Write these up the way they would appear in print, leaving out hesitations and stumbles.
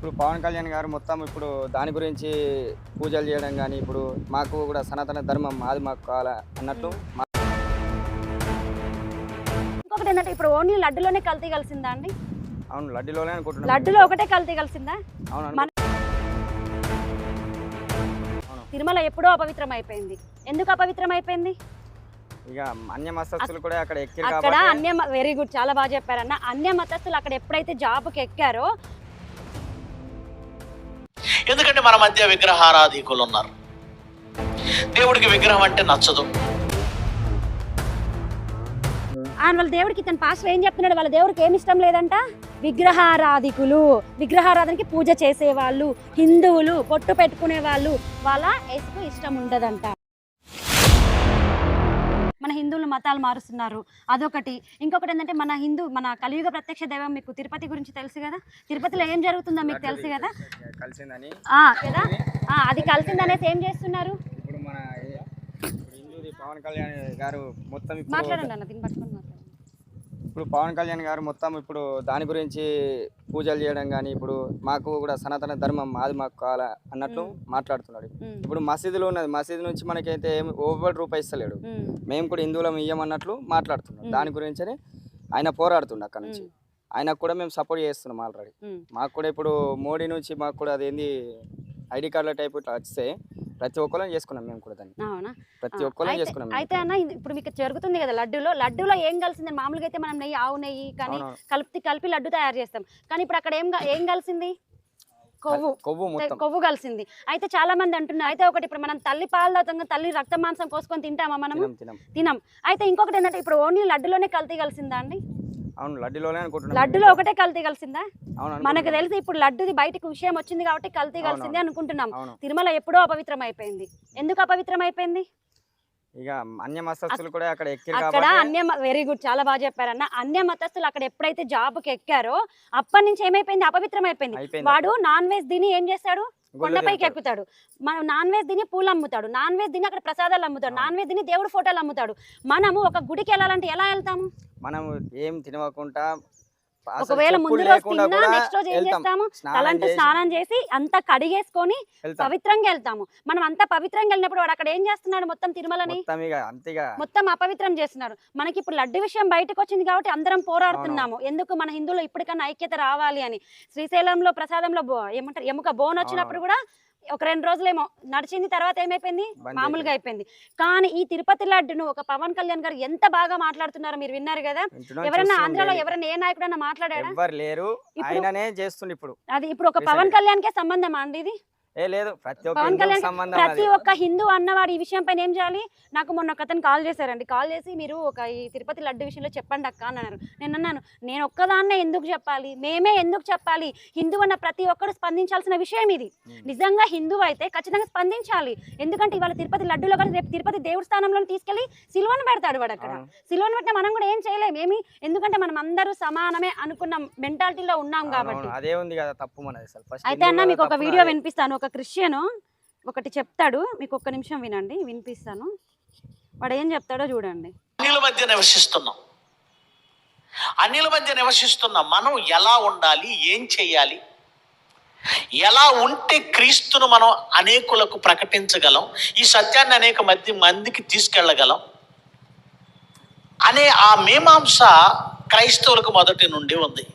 ఇప్పుడు పవన్ కళ్యాణ్ గారు మొత్తం ఇప్పుడు దాని గురించి పూజలు చేయడం కానీ ఇప్పుడు మాకు కూడా సనాతన ధర్మం అది మాకు కావాలా అన్నట్టు ఇంకొకటి ఏంటంటే ఇప్పుడు ఓన్లీ లడ్డులోనే కల్తీ కలిసిందా అండి? అవును, లడ్డులోనే అనుకుంటున్నాం. లడ్డులో ఒకటే కల్తీ కలిసిందా? అవును. తిరుమల ఎప్పుడో అపవిత్రం అయిపోయింది. ఎందుకు అపవిత్రం అయిపోయింది? ఇక అన్య మతస్థులు కూడా అక్కడ ఎక్కారు అక్కడ కాబట్టి. వెరీ గుడ్, చాలా బాగా చెప్పారన్న. అన్య మతస్థులు అక్కడ ఎప్పుడైతే జాబ్కి ఎక్కారో, ఎందుకంటే మన మధ్య విగ్రహారాధికులు ఉన్నారు. దేవుడికి విగ్రహం అంటే నచ్చదు. వాళ్ళ దేవుడికి తన పాస్టర్ ఏం చెప్తున్నాడు, వాళ్ళ దేవుడికి ఏమి ఇష్టం లేదంట? విగ్రహారాధికులు, విగ్రహారాధనకి పూజ చేసేవాళ్ళు, హిందువులు, పొట్టు పెట్టుకునే వాళ్ళు, వాళ్ళ యేసుకు ఇష్టం ఉండదంట. మన హిందువులు మతాలు మారుస్తున్నారు, అదొకటి. ఇంకొకటి ఏంటంటే మన కలియుగ ప్రత్యక్ష దైవం మీకు తిరుపతి గురించి తెలుసు కదా. తిరుపతిలో ఏం జరుగుతుందో మీకు తెలుసు కదా. కలిసిందని కదా, అది కలిసిందనేసి ఏం చేస్తున్నారు? ఇప్పుడు మన హిందూ పవన్ కళ్యాణ్ గారు మొత్తం మాట్లాడండి అన్న, దీన్ని పట్టుకొని మాట్లాడండి. ఇప్పుడు పవన్ కళ్యాణ్ గారు మొత్తం ఇప్పుడు దాని గురించి పూజలు చేయడం కానీ ఇప్పుడు మాకు కూడా సనాతన ధర్మం అది మాకు కావాలా అన్నట్టు మాట్లాడుతున్నాడు. ఇప్పుడు మసీదులో ఉన్నది, మసీదు నుంచి మనకైతే ఓవర్ రూపాయి ఇస్తలేడు, మేము కూడా హిందువులం ఇయ్యమన్నట్లు మాట్లాడుతున్నాం. దాని గురించి ఆయన పోరాడుతుండే అక్కడ నుంచి. ఆయనకు కూడా మేము సపోర్ట్ చేస్తున్నాం ఆల్రెడీ. మాకు కూడా ఇప్పుడు మోడీ నుంచి మాకు కూడా అదేంది ఐడి కార్డుల టైప్ ఇట్లా వస్తే ప్రతి ఒక్కరం చేసుకున్నాం మేము కూడా దాన్ని. అవునా? ప్రతి ఒక్కరం చేసుకున్నాం. అయితే అన్న ఇప్పుడు మీకు జరుగుతుంది కదా లడ్డూలో ఏం కలిసింది? మామూలుగా అయితే మనం నెయ్యి, ఆవు నెయ్యి కానీ కలిపి లడ్డు తయారు చేస్తాం. కానీ ఇప్పుడు అక్కడ ఏం కలిసింది? కొవ్వు కలిసింది. అయితే చాలా మంది అంటున్నారు, అయితే ఒకటి ఇప్పుడు మనం తల్లి పాలు తాగుతాం, తల్లి రక్త మాంసం కోసుకొని తింటామా? మనము తినం. అయితే ఇంకొకటి ఏంటంటే ఇప్పుడు ఓన్లీ లడ్డులోనే కల్తీ కలిసిందా అండి? అవును, లడ్డులోనే అనుకుంటున్నాం. లడ్డులో ఒకటే కల్తీ కలిసిందా? మనకు తెలిసి ఇప్పుడు లడ్డుది బయటకు విషయం వచ్చింది కాబట్టి కల్తీ కలిసింది అనుకుంటున్నాం. తిరుమల ఎప్పుడో అపవిత్రం అయిపోయింది. ఎందుకు అపవిత్రం అయిపోయింది? ఇక అన్య మతస్థులు కూడా అక్కడ ఎక్కారు అక్కడ కాబట్టి. వెరీ గుడ్, చాలా బాగా చెప్పారన్న. అన్య మతస్థులు అక్కడ ఎప్పుడైతే జాబ్కి ఎక్కారో అప్పటి నుంచి ఏమైపోయింది? అపవిత్రం అయిపోయింది. వాడు నాన్ వెజ్ తిని ఏం చేస్తాడు? కొండపైకి ఎక్కుతాడు. మనం నాన్ వెజ్ తిని పూలు అమ్ముతాడు, నాన్ వెజ్ తిని అక్కడ ప్రసాదాలు అమ్ముతాడు, నాన్ వెజ్ తిని దేవుడు ఫోటోలు అమ్ముతాడు. మనము ఒక గుడికి వెళ్ళాలంటే ఎలా వెళ్తాము? మనం ఏం తినకుండా ఒకవేళ ముందు రోజు తిన్నా నెక్స్ట్ రోజు ఏం చేస్తాము? తలంటూ స్నానం చేసి అంతా కడిగేసుకొని పవిత్రంగా వెళ్తాము. మనం అంతా పవిత్రంగా వెళ్ళినప్పుడు వాడు అక్కడ ఏం చేస్తున్నాడు? మొత్తం తిరుమలని మొత్తం అపవిత్రం చేస్తున్నారు. మనకి ఇప్పుడు లడ్డు విషయం బయటకు వచ్చింది కాబట్టి అందరం పోరాడుతున్నాము. ఎందుకు? మన హిందువులు ఇప్పటికన్నా ఐక్యత రావాలి అని. శ్రీశైలంలో ప్రసాదంలో ఏమంటారు, ఎముక బోన్ వచ్చినప్పుడు కూడా ఒక 2 రోజులేమో నడిచింది, తర్వాత ఏమైపోయింది? మామూలుగా అయిపోయింది. కానీ ఈ తిరుపతి లడ్డును ఒక పవన్ కళ్యాణ్ గారు ఎంత బాగా మాట్లాడుతున్నారో మీరు విన్నారు కదా. ఎవరైనా ఆంధ్రాలో ఎవరైనా ఏ నాయకుడైనా మాట్లాడాడా? అది ఇప్పుడు ఒక పవన్ కళ్యాణ్ కే సంబంధం అండి ఇది? లేదు, పవన్ కళ్యాణ్ ప్రతి ఒక్క హిందూ అన్నవాడు ఈ విషయం పైన ఏం చేయాలి? నాకు మొన్న ఒక అతను కాల్ చేశారండి. కాల్ చేసి మీరు ఈ తిరుపతి లడ్డు విషయంలో చెప్పండి అక్క అని అన్నారు. నేను అన్నాను, నేను ఒక్కదాన్నే ఎందుకు చెప్పాలి? మేమే ఎందుకు చెప్పాలి? హిందూ అన్న ప్రతి ఒక్కరు స్పందించాల్సిన విషయం ఇది. నిజంగా హిందువు అయితే ఖచ్చితంగా స్పందించాలి. ఎందుకంటే ఇవాళ తిరుపతి లడ్డులో కానీ రేపు తిరుపతి దేవుడి స్థానంలో తీసుకెళ్లి సిలువను పెడతాడు వాడు. అక్కడ సిలువను పెట్టినా మనం కూడా ఏం చేయలేము. ఏమి? ఎందుకంటే మనం అందరూ సమానమే అనుకున్న మెంటాలిటీలో ఉన్నాం కాబట్టి. అయితే అన్న మీకు ఒక వీడియో వినిపిస్తాను. ఒక క్రిస్టియన్ ఒకటి చెప్తాడు, మీకు ఒక్క నిమిషం వినండి, వినిపిస్తాను. వాడు ఏం చెప్తాడో చూడండి. అన్యుల మధ్య నివసిస్తున్న మనం ఎలా ఉండాలి, ఏం చేయాలి, ఎలా ఉంటే క్రీస్తును మనం అనేకులకు ప్రకటించగలం, ఈ సత్యాన్ని అనేక మందికి తీసుకెళ్ళగలం అనే ఆ మీమాంస క్రైస్తవులకు మొదటి నుండి ఉంది.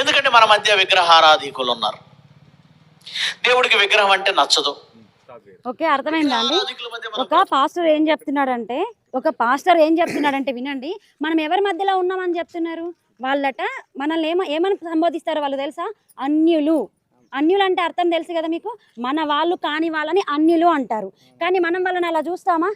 ఎందుకంటే మన మధ్య విగ్రహారాధికులు ఉన్నారు. దేవుడికి విగ్రహం అంటే నచ్చదు. ఓకే, అర్థమైందా అండి? ఒక పాస్టర్ ఏం చెప్తున్నాడంటే వినండి. మనం ఎవరి మధ్యలో ఉన్నామని చెప్తున్నారు వాళ్ళట. మనల్ని ఏమని సంబోధిస్తారు వాళ్ళు తెలుసా? అన్యులు. అన్యులు అంటే అర్థం తెలుసు కదా మీకు? మన వాళ్ళు కాని వాళ్ళని అన్యులు అంటారు. కానీ మనం వాళ్ళని అలా చూస్తామా?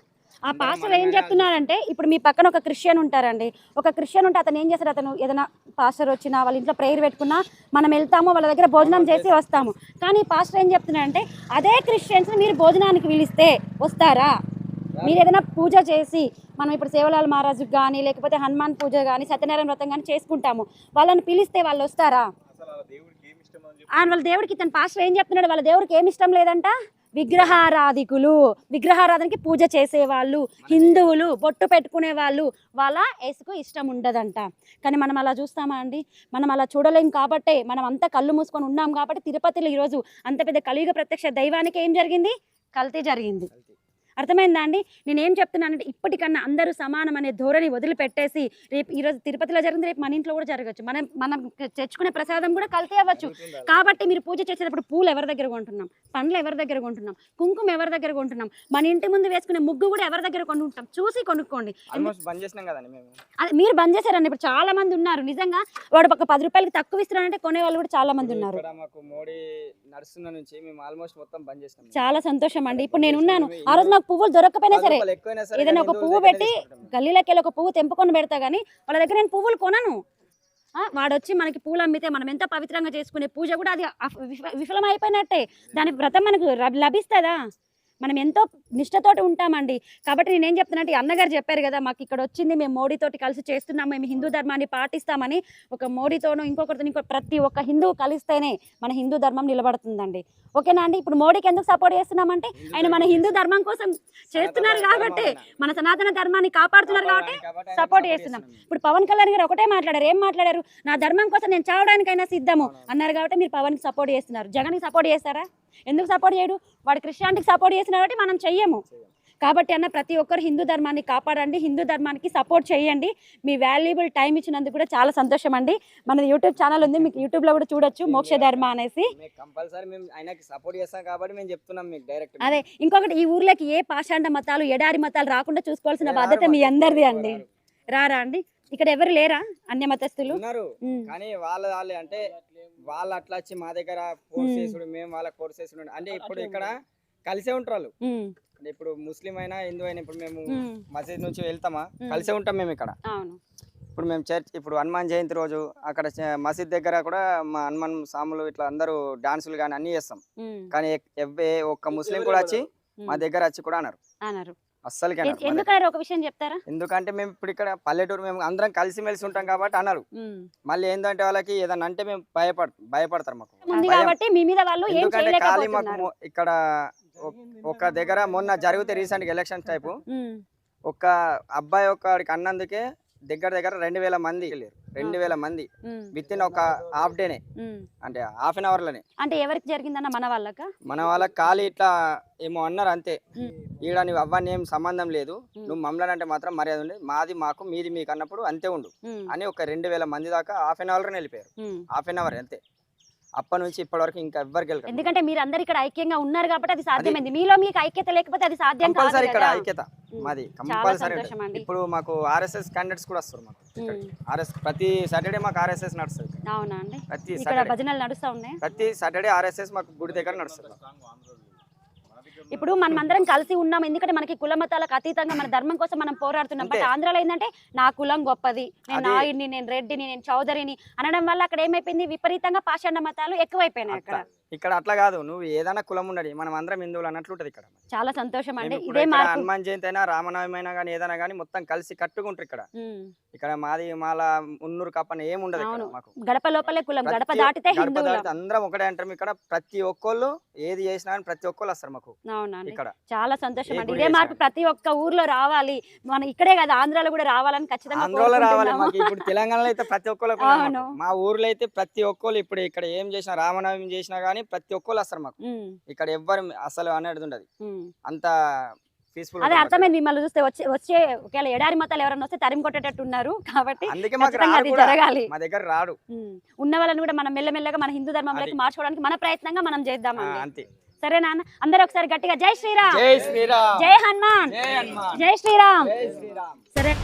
ఆ పాస్టర్ ఏం చెప్తున్నారంటే, ఇప్పుడు మీ పక్కన ఒక క్రిస్టియన్ ఉంటారండి. ఒక క్రిస్టియన్ ఉంటే అతను ఏం చేస్తాడు? అతను ఏదైనా పాస్టర్ వచ్చినా వాళ్ళ ఇంట్లో ప్రేయర్ పెట్టుకున్నా మనం వెళ్తాము, వాళ్ళ దగ్గర భోజనం చేసి వస్తాము. కానీ పాస్టర్ ఏం చెప్తున్నారంటే, అదే క్రిస్టియన్స్ని మీరు భోజనానికి పిలిస్తే వస్తారా? మీరు ఏదైనా పూజ చేసి, మనం ఇప్పుడు సేవలాల్ మహారాజుకి కానీ లేకపోతే హనుమాన్ పూజ కానీ సత్యనారాయణ వ్రతం కానీ చేసుకుంటాము, వాళ్ళని పిలిస్తే వాళ్ళు వస్తారా? వాళ్ళ దేవుడికి తన పాస్టర్ ఏం చెప్తున్నాడు? వాళ్ళ దేవుడికి ఏమి ఇష్టం లేదంట? విగ్రహారాధికులు, విగ్రహారాధనకి పూజ చేసేవాళ్ళు, హిందువులు, బొట్టు పెట్టుకునే వాళ్ళు, వాళ్ళ యేసుకు ఇష్టం ఉండదంట. కానీ మనం అలా చూస్తామా అండి? మనం అలా చూడలేం కాబట్టే, మనం అంతా కళ్ళు మూసుకొని ఉన్నాం కాబట్టి తిరుపతిలో ఈరోజు అంత పెద్ద కలియుగ ప్రత్యక్ష దైవానికి ఏం జరిగింది? కల్తీ జరిగింది. అర్థమైందా అండి? నేనేం చెప్తున్నానంటే ఇప్పటికన్నా అందరూ సమానం అనే ధోరణి వదిలిపెట్టేసి రేపు ఈరోజు తిరుపతిలో జరిగింది, రేపు మన ఇంట్లో కూడా జరగచ్చు. మనం తెచ్చుకునే ప్రసాదం కూడా కల్తీ అవ్వచ్చు. కాబట్టి మీరు పూజ చేసేటప్పుడు పూలు ఎవరి దగ్గర కొంటున్నాం, పండ్లు ఎవరి దగ్గర కొంటున్నాం, కుంకుమ ఎవరి దగ్గర కొంటున్నాం, మన ఇంటి ముందు వేసుకునే ముగ్గు కూడా ఎవరి దగ్గర కొంటుంటాం, చూసి కొనుక్కోండి. అది మీరు బంద్ చేశారండి. ఇప్పుడు చాలా మంది ఉన్నారు నిజంగా, వాడు ఒక 10 రూపాయలకి తక్కువ ఇస్తున్నారంటే కొనే వాళ్ళు కూడా చాలా మంది ఉన్నారు. చాలా సంతోషం అండి. ఇప్పుడు నేను ఉన్నాను, ఆ రోజు నాకు పువ్వులు దొరకకపోయినా సరే ఏదైనా ఒక పువ్వు పెట్టి గల్లీలోకి వెళ్ళి ఒక పువ్వు తెంపుకొని పెడతా కానీ వాళ్ళ దగ్గర నేను పువ్వులు కొనను. వాడొచ్చి మనకి పూలు అమ్మితే మనం ఎంత పవిత్రంగా చేసుకునే పూజ కూడా అది విఫలం అయిపోయినట్టే. దాని వ్రతం మనకు లభిస్తుందా? మనం ఎంతో నిష్ఠతోటి ఉంటామండి. కాబట్టి నేనేం చెప్తున్నట్టు అన్నగారు చెప్పారు కదా, మాకు ఇక్కడ వచ్చింది మేము మోడీతోటి కలిసి చేస్తున్నాం, మేము హిందూ ధర్మాన్ని పాటిస్తామని. ఒక మోడీతోనూ ఇంకొకరితో ప్రతి ఒక్క హిందువు కలిస్తేనే మన హిందూ ధర్మం నిలబడుతుందండి. ఓకేనా అండి? ఇప్పుడు మోడీకి ఎందుకు సపోర్ట్ చేస్తున్నామంటే ఆయన మన హిందూ ధర్మం కోసం చేస్తున్నారు కాబట్టి, మన సనాతన ధర్మాన్ని కాపాడుతున్నారు కాబట్టి సపోర్ట్ చేస్తున్నాం. ఇప్పుడు పవన్ కళ్యాణ్ గారు ఒకటే మాట్లాడారు. ఏం మాట్లాడారు? నా ధర్మం కోసం నేను చావడానికైనా సిద్ధము అన్నారు కాబట్టి మీరు పవన్కి సపోర్ట్ చేస్తున్నారు. జగన్కి సపోర్ట్ చేస్తారా? ఎందుకు సపోర్ట్ చేయడు? వాడు క్రిస్టియానిటీకి సపోర్ట్ చేస్తున్నారు కాబట్టి మనం చెయ్యము. కాబట్టి అన్న ప్రతి ఒక్కరు హిందూ ధర్మాన్ని కాపాడండి, హిందూ ధర్మానికి సపోర్ట్ చేయండి. మీ వాల్యుబుల్ టైం ఇచ్చినందుకు కూడా చాలా సంతోషం అండి. మన యూట్యూబ్ ఛానల్ ఉంది, మీకు యూట్యూబ్లో కూడా చూడొచ్చు, మోక్ష ధర్మ అనేసి. అదే ఇంకొకటి, ఈ ఊర్లోకి ఏ పాషాండ మతాలు, ఎడారి మతాలు రాకుండా చూసుకోవాల్సిన బాధ్యత మీ అందరిది అండి. రారా అండి? ఇక్కడ ఎవరు లేరా అన్య మతస్థులు? కానీ వాళ్ళ అంటే వాళ్ళు అట్లా వచ్చి మా దగ్గర కోర్స్ చేసుడు, మేము వాళ్ళ కోర్స్ చేసుడు అంటే ఇప్పుడు ఇక్కడ కలిసే ఉంటారు. అంటే ఇప్పుడు ముస్లిం అయినా హిందూ అయినా ఇప్పుడు మేము మసీద్ నుంచి వెళ్తామా కలిసే ఉంటాం మేము ఇక్కడ. ఇప్పుడు మేము చర్చ్, ఇప్పుడు హనుమాన్ జయంతి రోజు అక్కడ మసీద్ దగ్గర కూడా మా హనుమాన్ సాములు ఇట్లా అందరూ డాన్సులు కానీ అన్ని చేస్తాం. కానీ ఒక్క ముస్లిం కూడా వచ్చి మా దగ్గర వచ్చి కూడా అన్నారు అస్సలు. ఒక విషయం చెప్తారా? ఎందుకంటే మేము ఇప్పుడు ఇక్కడ పల్లెటూరు, మేము అందరం కలిసిమెలిసి ఉంటాం కాబట్టి అన్నారు. మళ్ళీ ఏంటంటే వాళ్ళకి ఏదన్నా అంటే మేము భయపడతారు మాకు. ఎందుకంటే ఖాళీ మాకు ఇక్కడ ఒక దగ్గర మొన్న జరిగితే రీసెంట్ ఎలక్షన్ టైపు ఒక అబ్బాయి ఒక్కడికి అన్నందుకే దగ్గర 2000 మంది 2000 మంది విత్ ఇన్ ఒక హాఫ్ డేనే, అంటే హాఫ్ అన్ అవర్ లోనే. అంటే ఎవరికి జరిగిందన్న? మన వాళ్ళకి ఖాళీ ఇట్లా ఏమో అన్నారు అంతే. ఈడ నువ్వు అవ్వని ఏం సంబంధం లేదు, నువ్వు మమ్మల్ని అంటే మాత్రం మర్యాద ఉంది, మాది మాకు మీది మీకు అన్నప్పుడు అంతే ఉండు అని ఒక 2000 మంది దాకా హాఫ్ అన్ అవర్ వెళ్ళిపోయారు. హాఫ్ అన్ అవర్ అంతే. అప్పటి నుంచి ఇప్పటి వరకు ఇంకా ఎవ్వరికి వెళ్ళదు. ఎందుకంటే మీరు అందరు ఇక్కడ ఐక్యంగా ఉన్నారు కాబట్టి అది సాధ్యమైంది. మీలో మీకు ఐక్యత లేకపోతే అది సాధ్యం కాదు. కంపల్సరీ ఇక్కడ ఐక్యత మాది కంపల్సరీ. ఇప్పుడు మాకు ఆర్ఎస్ఎస్ క్యాండిడేట్స్ కూడా వస్తారు మాకు. ప్రతి సాటర్డే మాకు ఆర్ఎస్ఎస్ నడుస్తుంది. అవునా అండి? ప్రతి ఇక్కడ భజనలు నడుస్తా ఉన్నాయి. ప్రతి సాటర్డే ఆర్ఎస్ఎస్ మాకు గుడి దగ్గర నడుస్తుంది. ఇప్పుడు మనం అందరం కలిసి ఉన్నాం, ఎందుకంటే మనకి కుల మతాలకు అతీతంగా మన ధర్మం కోసం మనం పోరాడుతున్నాం. బట్ ఆంధ్రాలో ఏంటంటే నా కులం గొప్పది, నేను నాయుడిని, నేను రెడ్డిని, నేను చౌదరిని అనడం వల్ల అక్కడ ఏమైపోయింది, విపరీతంగా పాషాండ మతాలు ఎక్కువైపోయినాయి అక్కడ. ఇక్కడ అట్లా కాదు, నువ్వు ఏదైనా కులం ఉండదు, మనం అందరం హిందువులు అన్నట్లుంటది ఇక్కడ. చాలా సంతోషం అండి. ఇదే హనుమాన్ జయంతి అయినా రామనవమి అయినా కానీ ఏదైనా కానీ మొత్తం కలిసి కట్టుకుంటారు ఇక్కడ. ఇక్కడ మాది మాల మున్నూరు కప్పని ఏమి ఉండదు మాకు. గడప లోపలే కులం, గడప దాటితే అందరం ఒకటే అంటారు ఇక్కడ. ప్రతి ఒక్కళ్ళు ఏది చేసినా కానీ ప్రతి ఒక్కళ్ళు వస్తారు మాకు ఇక్కడ. చాలా సంతోషం అండి. ఇదే మార్పు ప్రతి ఒక్క ఊర్లో రావాలి. మన ఇక్కడే కదా ఆంధ్రాలో కూడా రావాలని ఖచ్చితంగా ఆంధ్రాలో రావాలి. మాకు ఇప్పుడు తెలంగాణలో అయితే ప్రతి ఒక్కళ్ళు, మా ఊర్లో అయితే ప్రతి ఒక్కళ్ళు ఇప్పుడు ఇక్కడ ఏం చేసినా రామనవమి చేసినా కానీ ప్రతి ఒక్కళ్ళు వస్తారు మాకు. ఇక్కడ ఎవ్వరు అసలు అనేది ఉండదు, అంత పీస్ఫుల్. అదే అర్థమైంది. మిమ్మల్ని చూస్తే వచ్చే ఒకవేళ ఎడారి మతాలు ఎవరైనా వస్తే తరిమి కొట్టేటట్టు ఉన్నారు కాబట్టి అందుకే మాకు జరగాలి. మా దగ్గర రాడు ఉన్న వాళ్ళని కూడా మనం మెల్లమెల్లగా మన హిందూ ధర్మంలోకి మార్చుకోవడానికి మన ప్రయత్నంగా మనం చేద్దామండి. అంతే. సరే నాన్న, అందరూ ఒకసారి గట్టిగా జై శ్రీరామ్, జై శ్రీరామ్, జై హనుమాన్, జై శ్రీరామ్. సరే.